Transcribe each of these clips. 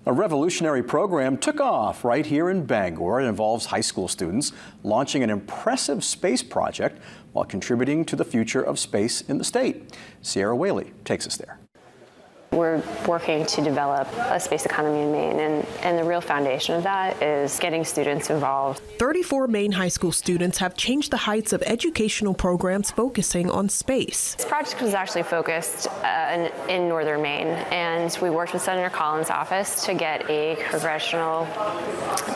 A revolutionary program took off right here in Bangor. It involves high school students launching an impressive space project while contributing to the future of space in the state. Sierra Whaley takes us there. We're working to develop a space economy in Maine, and the real foundation of that is getting students involved. 34 Maine high school students have changed the heights of educational programs focusing on space. This project was actually focused in northern Maine, and we worked with Senator Collins' office to get a congressional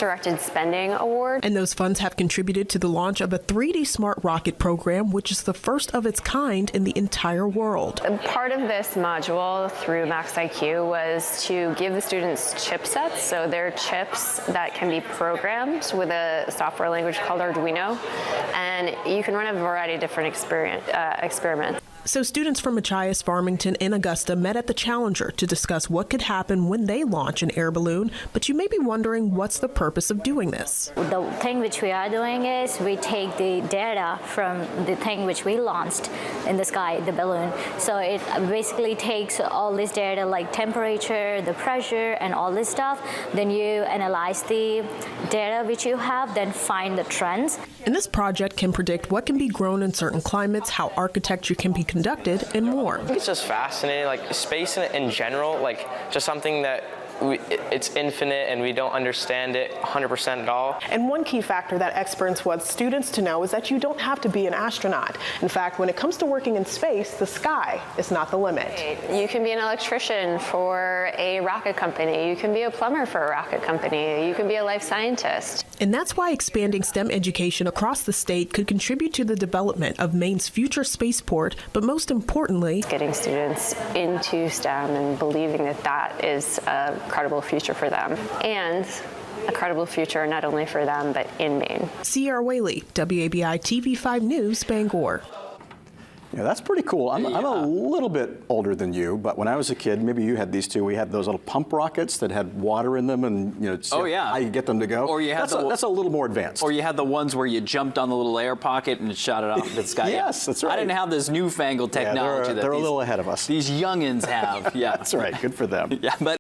directed spending award. And those funds have contributed to the launch of a 3D smart rocket program, which is the first of its kind in the entire world. Part of this module through Max IQ was to give the students chipsets, so they're chips that can be programmed with a software language called Arduino, and you can run a variety of different experiments. So students from Machias, Farmington, and Augusta met at the Challenger to discuss what could happen when they launch an air balloon. But you may be wondering, what's the purpose of doing this? The thing which we are doing is we take the data from the thing which we launched in the sky, the balloon. So it basically takes all this data like temperature, the pressure, and all this stuff. Then you analyze the data which you have, then find the trends. And this project can predict what can be grown in certain climates, how architecture can be conducted, and more. It's just fascinating, like space in general, like just something that it's infinite and we don't understand it 100% at all. And one key factor that experts want students to know is that you don't have to be an astronaut. In fact, when it comes to working in space, the sky is not the limit. You can be an electrician for a rocket company. You can be a plumber for a rocket company. You can be a life scientist. And that's why expanding STEM education across the state could contribute to the development of Maine's future spaceport, but most importantly, getting students into STEM and believing that that is a credible future for them, and a credible future not only for them, but in Maine. Sierra Whaley, WABI TV5 News, Bangor. Yeah, that's pretty cool. I'm a little bit older than you, but when I was a kid, maybe you had these too. We had those little pump rockets that had water in them, and how you get them to go. Or you had that's a little more advanced. Or you had the ones where you jumped on the little air pocket and shot it off into the sky. Yes, that's right. I didn't have this newfangled technology. They're a little ahead of us. These youngins have. Yeah, that's right. Good for them. Yeah, but.